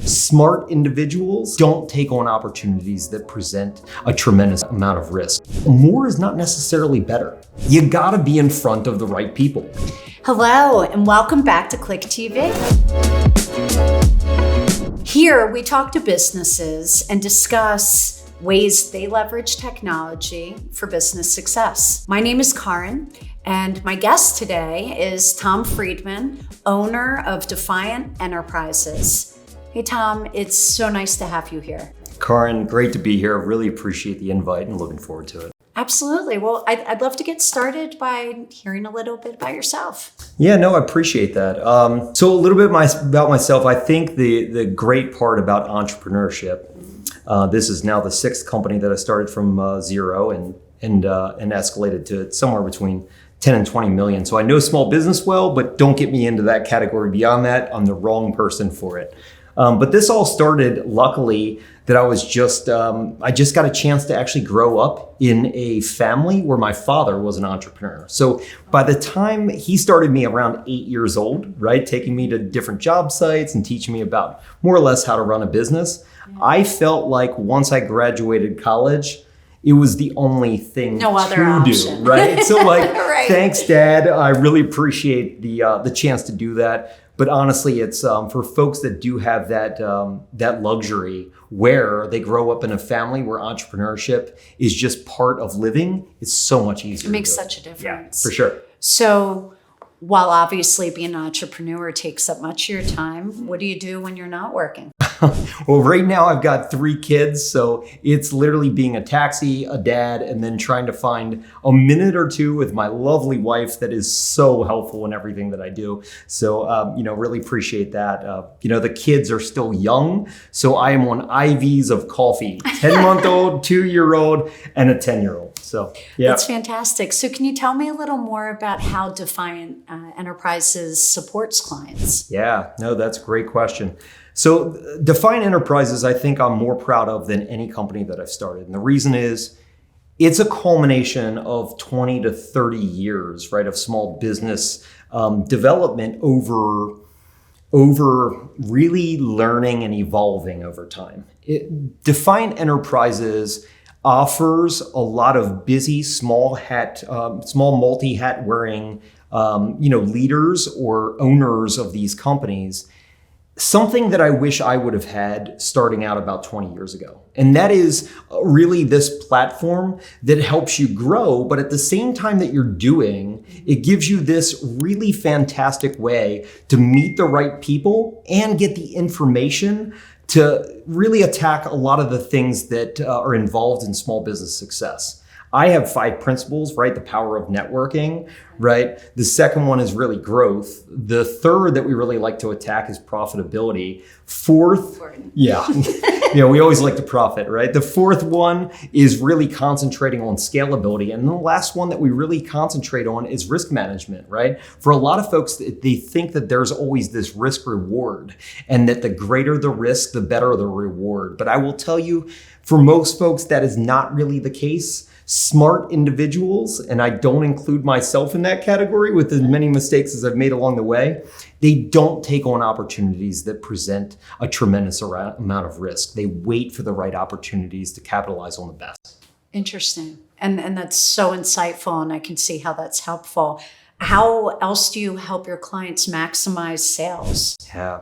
Smart individuals don't take on opportunities that present a tremendous amount of risk. More is not necessarily better. You gotta be in front of the right people. Hello, and welcome back to Klik TV. Here, we talk to businesses and discuss ways they leverage technology for business success. My name is Karin, and my guest today is Tom Freedman, owner of Defiant Enterprises. Hey, Tom, it's so nice to have you here. Karin, great to be here. Really appreciate the invite and looking forward to it. Absolutely. Well, I'd love to get started by hearing a little bit about yourself. Yeah, no, I appreciate that. So a little bit about myself. I think the great part about entrepreneurship, this is now the sixth company that I started from zero and escalated to somewhere between 10 and 20 million. So I know small business well, but don't get me into that category beyond that. I'm the wrong person for it. But this all started, luckily, that I just got a chance to actually grow up in a family where my father was an entrepreneur. So by the time he started me around 8 years old, right, taking me to different job sites and teaching me about more or less how to run a business, I felt like once I graduated college, it was the only thing to do, right? So like, right. Thanks, Dad. I really appreciate the chance to do that. But honestly, it's for folks that do have that luxury where they grow up in a family where entrepreneurship is just part of living. It's so much easier. It makes such a difference. Yeah, for sure. So while obviously being an entrepreneur takes up much of your time, what do you do when you're not working? Well, right now I've got 3 kids, so it's literally being a taxi, a dad, and then trying to find a minute or two with my lovely wife that is so helpful in everything that I do. So, really appreciate that. The kids are still young, so I am on IVs of coffee, 10-month-old, 2-year-old, and a 10-year-old. So, yeah. That's fantastic. So can you tell me a little more about how Defiant Enterprises supports clients? Yeah, no, that's a great question. So Defiant Enterprises, I think I'm more proud of than any company that I've started. And the reason is it's a culmination of 20 to 30 years, right, of small business development over really learning and evolving over time. Defiant Enterprises offers a lot of busy, small multi-hat wearing, leaders or owners of these companies, something that I wish I would have had starting out about 20 years ago. And that is really this platform that helps you grow, but at the same time that you're doing, it gives you this really fantastic way to meet the right people and get the information to really attack a lot of the things that are involved in small business success. I have 5 principles, right? The power of networking, right? The second one is really growth. The third that we really like to attack is profitability. Fourth, yeah, we always like to profit, right? The fourth one is really concentrating on scalability. And the last one that we really concentrate on is risk management, right? For a lot of folks, they think that there's always this risk reward and that the greater the risk, the better the reward. But I will tell you, for most folks, that is not really the case. Smart individuals, and I don't include myself in that category with as many mistakes as I've made along the way, they don't take on opportunities that present a tremendous amount of risk. They wait for the right opportunities to capitalize on the best. Interesting. And that's so insightful, and I can see how that's helpful. How else do you help your clients maximize sales? Yeah.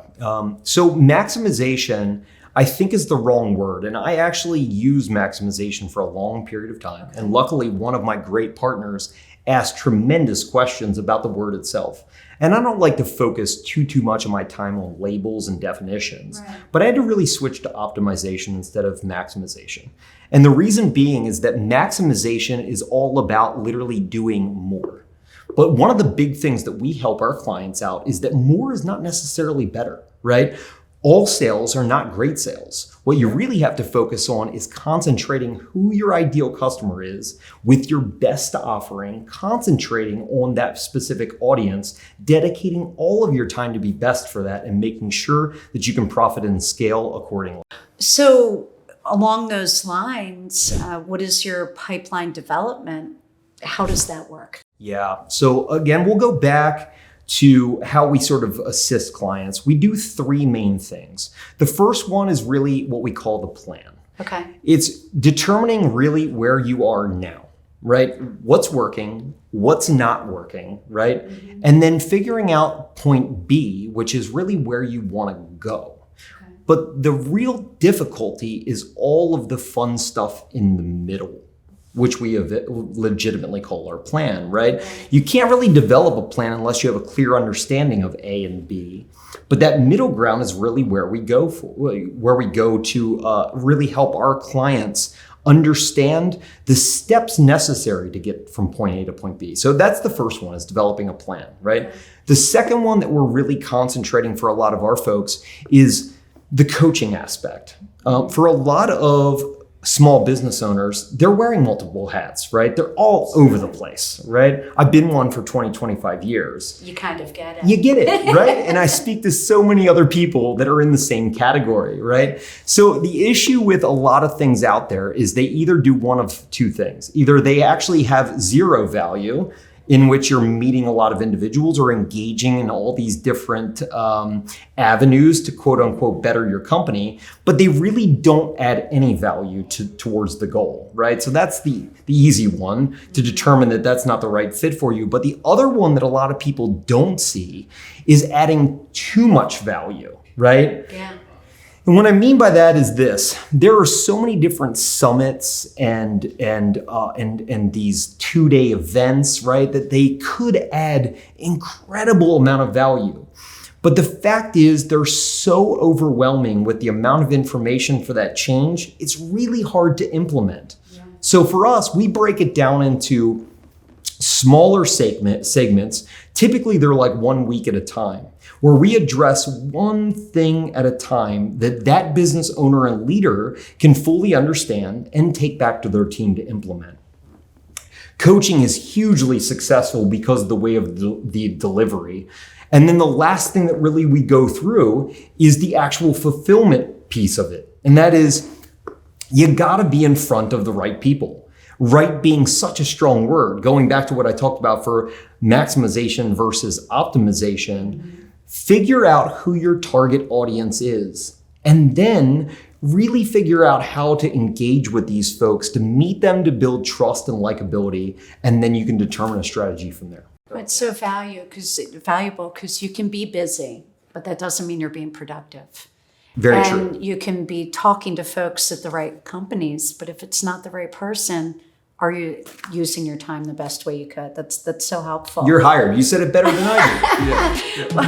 So maximization, I think, is the wrong word. And I actually use maximization for a long period of time. And luckily, one of my great partners asked tremendous questions about the word itself. And I don't like to focus too much of my time on labels and definitions, right. But I had to really switch to optimization instead of maximization. And the reason being is that maximization is all about literally doing more. But one of the big things that we help our clients out is that more is not necessarily better, right? All sales are not great sales. What you really have to focus on is concentrating who your ideal customer is with your best offering, concentrating on that specific audience, dedicating all of your time to be best for that, and making sure that you can profit and scale accordingly. So along those lines, what is your pipeline development? How does that work? Yeah. So again, we'll go back to how we sort of assist clients, we do three main things. The first one is really what we call the plan. Okay. It's determining really where you are now, right? What's working, what's not working, right? Mm-hmm. And then figuring out point B, which is really where you want to go. Okay. But the real difficulty is all of the fun stuff in the middle, which we legitimately call our plan, right? You can't really develop a plan unless you have a clear understanding of A and B. But that middle ground is really where we go to really help our clients understand the steps necessary to get from point A to point B. So that's the first one, is developing a plan, right? The second one that we're really concentrating for a lot of our folks is the coaching aspect. For a lot of small business owners, they're wearing multiple hats, right? They're all over the place, right? I've been one for 20, 25 years. You kind of get it. You get it, right? And I speak to so many other people that are in the same category, right? So the issue with a lot of things out there is they either do one of two things. Either they actually have zero value, in which you're meeting a lot of individuals or engaging in all these different avenues to quote unquote better your company, but they really don't add any value towards the goal, right? So that's the easy one to determine that that's not the right fit for you. But the other one that a lot of people don't see is adding too much value, right? Yeah. And what I mean by that is this: there are so many different summits and these 2-day events, right, that they could add incredible amount of value. But the fact is, they're so overwhelming with the amount of information for that change, it's really hard to implement. Yeah. So for us, we break it down into smaller segments. Typically, they're like 1 week at a time, where we address one thing at a time that business owner and leader can fully understand and take back to their team to implement. Coaching is hugely successful because of the way of the delivery. And then the last thing that really we go through is the actual fulfillment piece of it. And that is, you gotta be in front of the right people. Right being such a strong word, going back to what I talked about for maximization versus optimization. Mm-hmm. Figure out who your target audience is, and then really figure out how to engage with these folks to meet them, to build trust and likability, and then you can determine a strategy from there. It's so valuable because you can be busy, but that doesn't mean you're being productive. Very true. And you can be talking to folks at the right companies, but if it's not the right person, are you using your time the best way you could? That's so helpful. You're hired. You said it better than I did. Yeah.